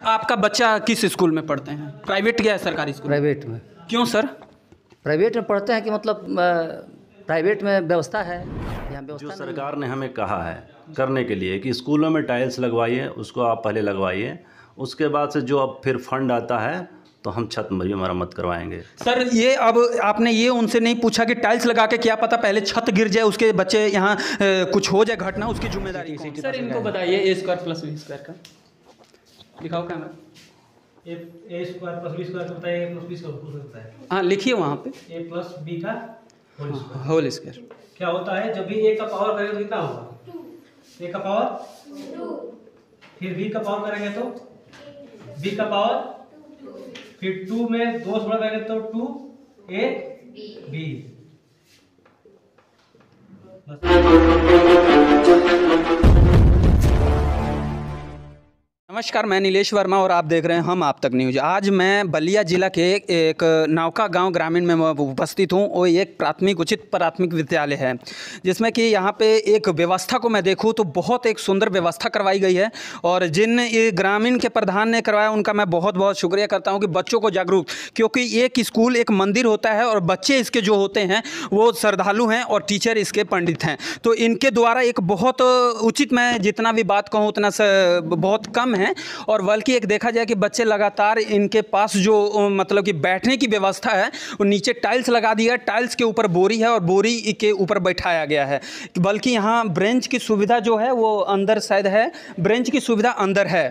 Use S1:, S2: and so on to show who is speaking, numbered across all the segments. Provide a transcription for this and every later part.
S1: आपका बच्चा किस स्कूल में पढ़ते हैं, प्राइवेट या सरकारी स्कूल?
S2: प्राइवेट में।
S1: क्यों सर?
S2: प्राइवेट में पढ़ते हैं कि मतलब प्राइवेट में व्यवस्था है, यहाँ
S3: जो
S2: व्यवस्था
S3: सरकार ने हमें कहा है करने के लिए कि स्कूलों में टाइल्स लगवाइए, उसको आप पहले लगवाइए, उसके बाद से जो अब फिर फंड आता है तो हम छत भी मरम्मत करवाएंगे।
S1: सर ये अब आपने ये उनसे नहीं पूछा कि टाइल्स लगा के क्या पता पहले छत गिर जाए, उसके बच्चे यहाँ कुछ हो जाए घटना, उसकी जिम्मेदारी कौन? सर इनको बताइए ए स्क्वायर प्लस बी स्क्वायर का दिखाओ कैमरा।
S4: ए स्क्वायर प्लस बी स्क्वायर होता है, ए प्लस बी स्क्वायर होता है।
S1: हाँ लिखिए वहाँ पे
S4: ए प्लस बी का
S1: होल स्क्वायर।
S4: क्या होता है, जब भी ए का पावर करेंगे तो कितना होगा? ए का पावर 2, फिर बी का पावर करेंगे तो बी का पावर, फिर 2 में 2 से बड़ा करेंगे तो 2 ए बी।
S1: नमस्कार, मैं नीलेश वर्मा और आप देख रहे हैं हम आप तक न्यूज। आज मैं बलिया जिला के एक नौका गांव ग्रामीण में उपस्थित हूं और एक प्राथमिक उचित प्राथमिक विद्यालय है, जिसमें कि यहां पे एक व्यवस्था को मैं देखूं तो बहुत एक सुंदर व्यवस्था करवाई गई है। और जिन ये ग्रामीण के प्रधान ने करवाया उनका मैं बहुत बहुत शुक्रिया करता हूं कि बच्चों को जागरूक, क्योंकि एक स्कूल एक मंदिर होता है और बच्चे इसके जो होते हैं वो श्रद्धालु हैं और टीचर इसके पंडित हैं। तो इनके द्वारा एक बहुत उचित, मैं जितना भी बात कहूँ उतना बहुत कम है। और बल्कि एक देखा जाए कि बच्चे लगातार इनके पास जो मतलब कि बैठने की व्यवस्था है वो नीचे टाइल्स लगा दिया है, टाइल्स के ऊपर बोरी है और बोरी के ऊपर बैठाया गया है। बल्कि यहाँ ब्रेंच की सुविधा जो है वो अंदर शायद है, ब्रेंच की सुविधा अंदर है।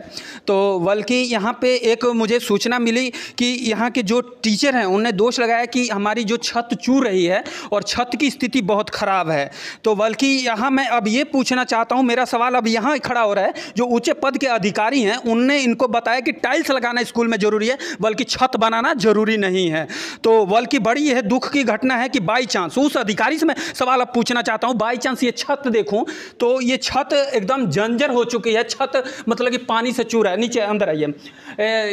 S1: तो बल्कि यहाँ पे एक मुझे सूचना मिली कि यहाँ के जो टीचर हैं उन्होंने दोष लगाया कि हमारी जो छत चूर रही है और छत की स्थिति बहुत ख़राब है। तो बल्कि यहाँ मैं अब ये पूछना चाहता हूँ, मेरा सवाल अब यहाँ खड़ा हो रहा है, जो ऊंचे पद के अधिकारी हैं उनने इनको बताया कि टाइल्स लगाना स्कूल में ज़रूरी है, बल्कि छत बनाना ज़रूरी नहीं है। तो बल्कि बड़ी यह दुख की घटना है कि बाई चांस उस अधिकारी से मैं सवाल अब पूछना चाहता हूँ, बाई चांस ये छत देखूँ तो ये छत एकदम जंजर हो चुकी है, छत मतलब कि पानी से चूरा है। नीचे अंदर आइए,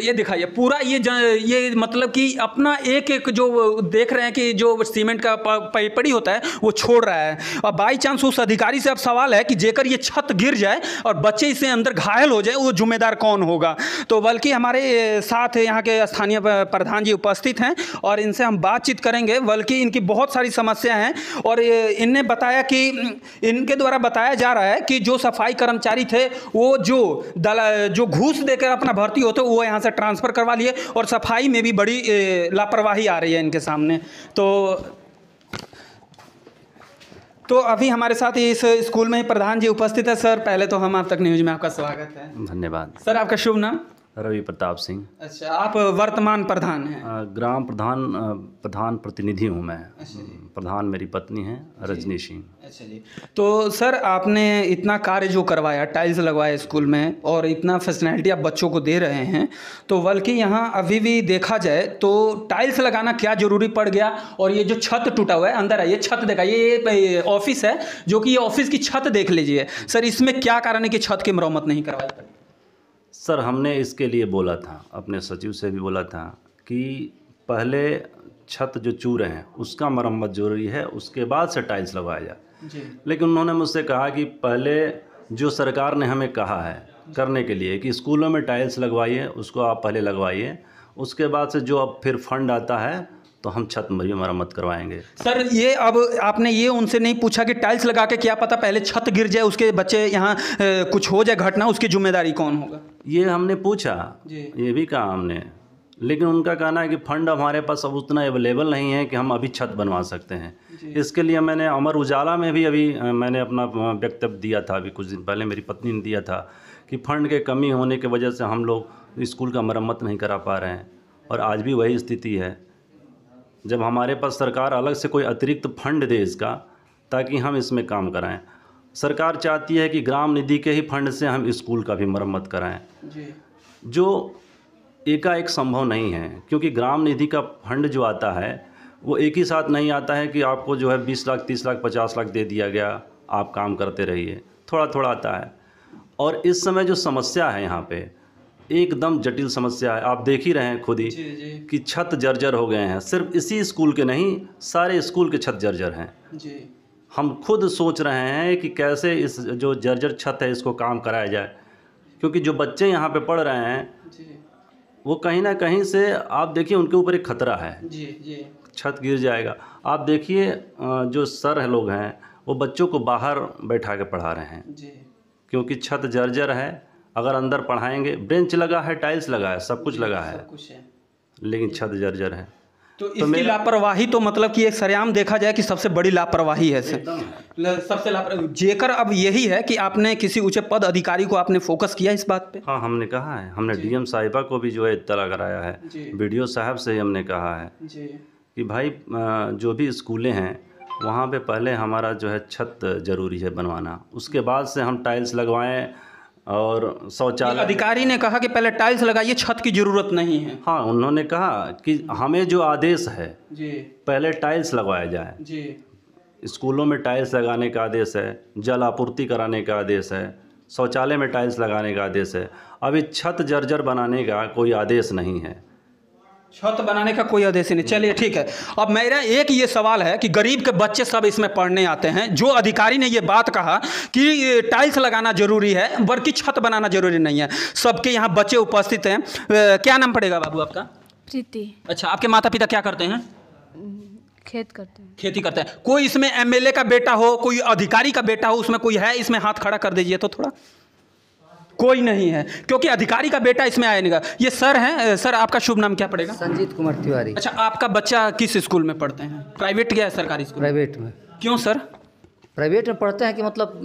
S1: ये दिखाइए पूरा ये मतलब कि अपना एक एक जो देख रहे हैं कि जो सीमेंट का पड़ी होता है वो छोड़ रहा है। और बाई चांस उस अधिकारी से अब सवाल है कि जेकर ये छत गिर जाए और बच्चे इससे अंदर घायल हो जाए, वो जिम्मेदार कौन होगा? तो बल्कि हमारे साथ यहाँ के स्थानीय प्रधान जी उपस्थित हैं और इनसे हम बातचीत करेंगे। बल्कि इनकी बहुत सारी समस्या हैं और इनने बताया कि इनके द्वारा बताया जा रहा है कि जो सफाई कर्मचारी थे वो जो घूस देकर अपना भर्ती होते वो यहाँ से ट्रांसफ़र करवा लिए और सफाई में भी बड़ी लापरवाही आ रही है इनके सामने। तो अभी हमारे साथ इस स्कूल में ही प्रधान जी उपस्थित है। सर पहले तो हम आप तक न्यूज में आपका स्वागत है।
S3: धन्यवाद।
S1: सर आपका शुभ नाम?
S3: रवि प्रताप सिंह।
S1: अच्छा, आप वर्तमान प्रधान हैं?
S3: ग्राम प्रधान प्रतिनिधि हूँ मैं। प्रधान मेरी पत्नी है रजनी सिंह।
S1: अच्छा जी। तो सर आपने इतना कार्य जो करवाया, टाइल्स लगवाए स्कूल में और इतना फैसिलिटी आप बच्चों को दे रहे हैं, तो बल्कि यहाँ अभी भी देखा जाए तो टाइल्स लगाना क्या ज़रूरी पड़ गया? और ये जो छत टूटा हुआ है, अंदर आइए, छत दिखाइए, ये ऑफिस है जो कि ये ऑफिस की छत देख लीजिए। सर इसमें क्या कारण है कि छत की मरम्मत नहीं करवाई?
S3: सर हमने इसके लिए बोला था, अपने सचिव से भी बोला था कि पहले छत जो चूरे हैं उसका मरम्मत जरूरी है, उसके बाद से टाइल्स लगवाया जाए। लेकिन उन्होंने मुझसे कहा कि पहले जो सरकार ने हमें कहा है करने के लिए कि स्कूलों में टाइल्स लगवाइए, उसको आप पहले लगवाइए, उसके बाद से जो अब फिर फंड आता है तो हम छत भी मरम्मत करवाएंगे।
S1: सर ये अब आपने ये उनसे नहीं पूछा कि टाइल्स लगा के क्या पता पहले छत गिर जाए, उसके बच्चे यहाँ कुछ हो जाए घटना, उसकी जिम्मेदारी कौन होगा? ये
S3: हमने पूछा, ये भी कहा हमने, लेकिन उनका कहना है कि फंड हमारे पास अब उतना अवेलेबल नहीं है कि हम अभी छत बनवा सकते हैं। इसके लिए मैंने अमर उजाला में भी अभी मैंने अपना वक्तव्य दिया था, अभी कुछ दिन पहले मेरी पत्नी ने दिया था कि फंड के कमी होने की वजह से हम लोग स्कूल का मरम्मत नहीं करा पा रहे हैं। और आज भी वही स्थिति है। जब हमारे पास सरकार अलग से कोई अतिरिक्त फंड दे इसका, ताकि हम इसमें काम कराएं। सरकार चाहती है कि ग्राम निधि के ही फंड से हम स्कूल का भी मरम्मत कराएं, जो एकाएक संभव नहीं है, क्योंकि ग्राम निधि का फंड जो आता है वो एक ही साथ नहीं आता है कि आपको जो है 20 लाख 30 लाख 50 लाख दे दिया गया, आप काम करते रहिए, थोड़ा थोड़ा आता है। और इस समय जो समस्या है यहाँ पे एकदम जटिल समस्या है, आप देख ही रहे हैं खुद ही कि छत जर्जर हो गए हैं। सिर्फ इसी स्कूल के नहीं, सारे स्कूल के छत जर्जर हैं। हम खुद सोच रहे हैं कि कैसे इस जो जर्जर छत है इसको काम कराया जाए, क्योंकि जो बच्चे यहाँ पे पढ़ रहे हैं
S1: जी
S3: वो कहीं ना कहीं से आप देखिए उनके ऊपर एक खतरा है,
S1: जी जी
S3: छत गिर जाएगा। आप देखिए जो सर है लोग हैं वो बच्चों को बाहर बैठा के पढ़ा रहे हैं,
S1: जी
S3: क्योंकि छत जर्जर है। अगर अंदर पढ़ाएंगे, बेंच लगा है, टाइल्स लगा है, सब कुछ लगा है,
S1: सब कुछ है।
S3: लेकिन छत जर्जर है।
S1: तो इसकी लापरवाही तो मतलब कि एक सरेआम देखा जाए कि सबसे बड़ी लापरवाही है सर। सबसे लापरवाही जेकर अब यही है कि आपने किसी ऊंचे पद अधिकारी को आपने फोकस किया इस बात पे?
S3: हाँ, हमने कहा है, हमने डीएम साहिबा को भी जो है इत्तला कराया है, वीडियो साहब से ही हमने कहा है
S1: जी
S3: कि भाई जो भी स्कूलें हैं वहाँ पे पहले हमारा जो है छत ज़रूरी है बनवाना, उसके बाद से हम टाइल्स लगवाएं और शौचालय।
S1: अधिकारी ने कहा कि पहले टाइल्स लगाइए, छत की ज़रूरत नहीं है।
S3: हाँ, उन्होंने कहा कि हमें जो आदेश है
S1: जी
S3: पहले टाइल्स लगवाया जाए।
S1: जी
S3: स्कूलों में टाइल्स लगाने का आदेश है, जल आपूर्ति कराने का आदेश है, शौचालय में टाइल्स लगाने का आदेश है। अभी छत जर्जर बनाने का कोई आदेश नहीं है,
S1: छत बनाने का कोई आदेश नहीं। चलिए ठीक है। अब मेरा एक ये सवाल है कि गरीब के बच्चे सब इसमें पढ़ने आते हैं, जो अधिकारी ने ये बात कहा कि टाइल्स लगाना जरूरी है बल्कि छत बनाना जरूरी नहीं है, सबके यहाँ बच्चे उपस्थित हैं। क्या नाम पड़ेगा बाबू आपका?
S5: प्रीति।
S1: अच्छा, आपके माता पिता क्या करते हैं?
S5: खेत करते हैं।
S1: खेती करते हैं। कोई इसमें एमएलए का बेटा हो, कोई अधिकारी का बेटा हो, उसमें कोई है? इसमें हाथ खड़ा कर दीजिए तो थोड़ा। कोई नहीं है, क्योंकि अधिकारी का बेटा इसमें आया नहीं। ये सर हैं। सर आपका शुभ नाम क्या पड़ेगा?
S2: संजीत कुमार तिवारी।
S1: अच्छा, आपका बच्चा किस स्कूल में पढ़ते हैं? प्राइवेट या सरकारी स्कूल?
S2: प्राइवेट में।
S1: क्यों सर?
S2: प्राइवेट में पढ़ते हैं कि मतलब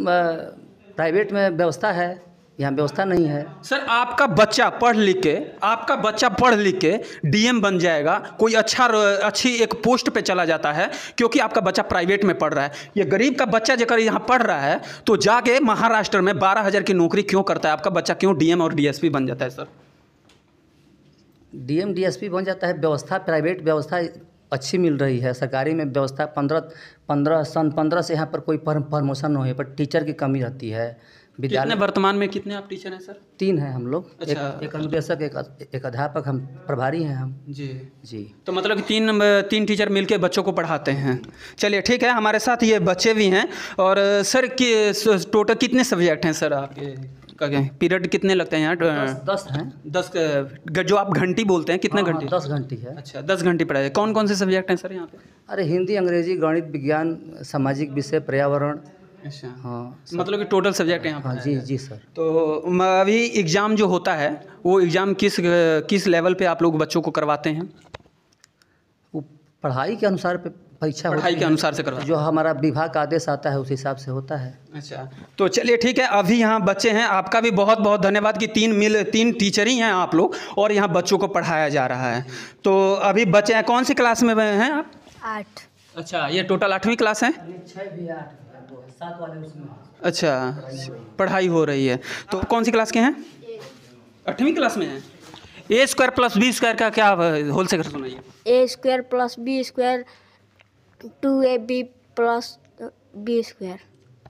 S2: प्राइवेट में व्यवस्था है, यहाँ व्यवस्था नहीं है।
S1: सर आपका बच्चा पढ़ लिख के डीएम बन जाएगा, कोई अच्छी एक पोस्ट पे चला जाता है, क्योंकि आपका बच्चा प्राइवेट में पढ़ रहा है। ये गरीब का बच्चा जेकर यहाँ पढ़ रहा है तो जाके महाराष्ट्र में 12,000 की नौकरी क्यों करता है? आपका बच्चा क्यों डीएम और डीएसपी बन जाता है सर?
S2: डीएम डीएसपी बन जाता है। व्यवस्था प्राइवेट व्यवस्था अच्छी मिल रही है, सरकारी में व्यवस्था 15 से यहाँ पर कोई प्रमोशन नहीं है, पर टीचर की कमी रहती है।
S1: कितने वर्तमान में कितने आप टीचर हैं सर?
S2: 3 हैं हम लोग।
S1: अच्छा।
S2: एक अनुदेशक, एक अध्यापक, हम प्रभारी हैं हम।
S1: जी
S2: जी।
S1: तो मतलब कि तीन टीचर मिलके बच्चों को पढ़ाते हैं। चलिए ठीक है, हमारे साथ ये बच्चे भी हैं। और सर टोटल कितने सब्जेक्ट हैं सर आपके? पीरियड कितने लगते हैं यहाँ?
S2: 10 हैं।
S1: 10 जो आप घंटी बोलते हैं, कितने घंटे?
S2: 10 घंटी है।
S1: अच्छा, 10 घंटे पढ़ाई। कौन कौन से सब्जेक्ट हैं सर यहाँ पे?
S2: अरे हिंदी, अंग्रेजी, गणित, विज्ञान, सामाजिक विषय, पर्यावरण।
S1: अच्छा
S2: हाँ,
S1: मतलब कि टोटल सब्जेक्ट है यहाँ
S2: हाँ।
S1: पे?
S2: जी जी सर।
S1: तो अभी एग्ज़ाम जो होता है वो एग्ज़ाम किस लेवल पे आप लोग बच्चों को करवाते हैं?
S2: वो पढ़ाई के अनुसार परीक्षा
S1: पढ़ाई के अनुसार से करवाते हैं?
S2: जो हमारा विभाग का आदेश आता है उस हिसाब से होता है।
S1: अच्छा, तो चलिए ठीक है। अभी यहाँ बच्चे हैं, आपका भी बहुत बहुत धन्यवाद कि 3 टीचर ही हैं आप लोग और यहाँ बच्चों को पढ़ाया जा रहा है। तो अभी बच्चे हैं, कौन सी क्लास में हैं आप?
S5: 8।
S1: अच्छा, ये टोटल 8वीं क्लास है?
S2: 6 भी 8 7 वाले उसमें।
S1: अच्छा, पढ़ाई हो रही है। तो कौन सी क्लास के हैं? 8वीं क्लास में हैं। A² + B² का क्या होल से कर सुनाइए?
S5: A² + B² 2AB + B²।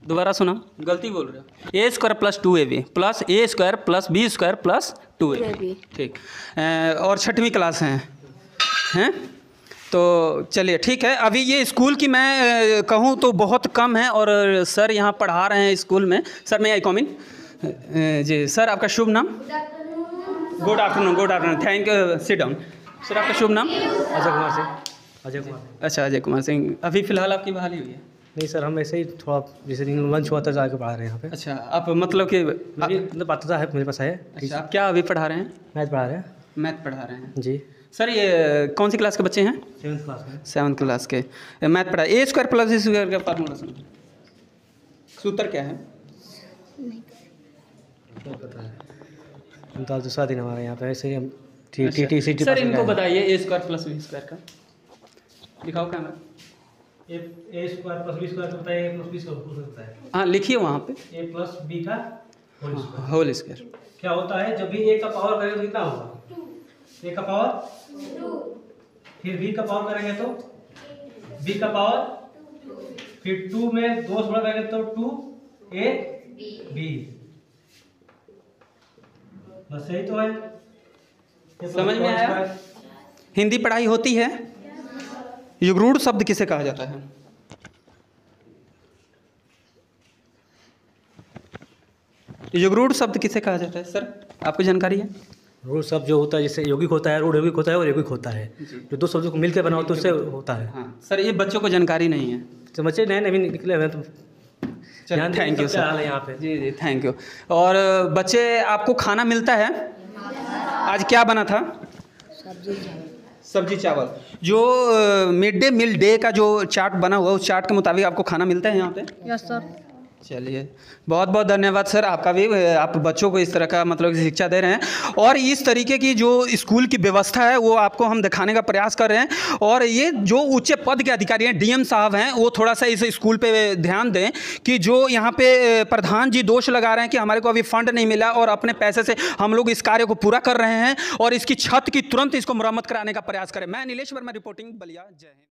S1: दोबारा सुना, गलती बोल रहे हो। A² + 2AB + A² + B² + 2AB। ठीक। और 6वीं क्लास हैं? तो चलिए ठीक है। अभी ये स्कूल की मैं कहूँ तो बहुत कम है और सर यहाँ पढ़ा रहे हैं स्कूल में। सर मैं आई कम इन? जी सर, आपका शुभ नाम? Good afternoon. Thank you, sit down. Sir आपका शुभ नाम?
S4: अजय कुमार सिंह। अजय कुमार।
S1: अच्छा, अजय कुमार सिंह। अभी फ़िलहाल आपकी बहाली हुई है?
S4: नहीं सर, हम ऐसे ही थोड़ा जैसे लंच हुआ था जाके पढ़ा रहे हैं यहाँ पे।
S1: अच्छा, आप मतलब कि
S4: मतलब पता है मेरे पास है।
S1: अच्छा, आप क्या अभी पढ़ा रहे हैं?
S4: मैथ पढ़ा रहे हैं।
S1: मैथ पढ़ा रहे हैं
S4: जी
S1: सर। ये कौन सी क्लास के बच्चे हैं?
S4: 7th क्लास में।
S1: 7th क्लास के मैथ पढ़ा। A² + B² का फार्मूला सुनो, सूत्र क्या है?
S4: पता है, हम तो आज दूसरा दिन हमारे यहाँ पे ऐसे ही हम
S1: अच्छा।
S4: TTC
S1: सर इनको बताइए A² + B² का दिखाओ कैमरा।
S4: A² + B² का बताइए। A + B का होता है।
S1: हाँ लिखिए वहाँ पे,
S4: A + B का
S1: होल स्क्वायर।
S4: क्या होता है? जब भी A का पावर करेंगे तो कितना होगा? A का पावर 2, फिर B का पावर करेंगे तो B का पावर, फिर 2 में 2 से बड़ा करेंगे तो 2AB। बस यही तो है।
S1: समझ में आया? हिंदी पढ़ाई होती है। युगरूढ़ शब्द किसे कहा जाता है? ये जो रूढ़ शब्द किसे कहा जाता है सर, आपको जानकारी है?
S4: रूढ़ शब्द जो होता है, जैसे यौगिक होता है, रूढ़ यौगिक होता है और यौगिक होता है, जो दो शब्दों को मिलकर बना होता है उससे होता है।
S1: हाँ सर, ये बच्चों को जानकारी नहीं है।
S4: तो बच्चे नए नए निकले हुए हैं तो
S1: चलिए थैंक यू
S4: क्या हाल
S1: सर।
S4: है यहाँ पे?
S1: जी जी थैंक यू। और बच्चे आपको खाना मिलता है? आज क्या बना था? सब्जी चावल। जो मिड डे मील डे का जो चार्ट बना हुआ उस चार्ट के मुताबिक आपको खाना मिलता है यहाँ पे?
S5: Yes sir.
S1: चलिए बहुत बहुत धन्यवाद सर आपका भी, आप बच्चों को इस तरह का मतलब शिक्षा दे रहे हैं और इस तरीके की जो स्कूल की व्यवस्था है वो आपको हम दिखाने का प्रयास कर रहे हैं। और ये जो उच्च पद के अधिकारी हैं, डीएम साहब हैं, वो थोड़ा सा इस स्कूल पे ध्यान दें कि जो यहाँ पे प्रधान जी दोष लगा रहे हैं कि हमारे को अभी फंड नहीं मिला और अपने पैसे से हम लोग इस कार्य को पूरा कर रहे हैं और इसकी छत की तुरंत इसको मुरम्मत कराने का प्रयास करें। मैं नीलेश वर्मा, रिपोर्टिंग बलिया। जय हिंद।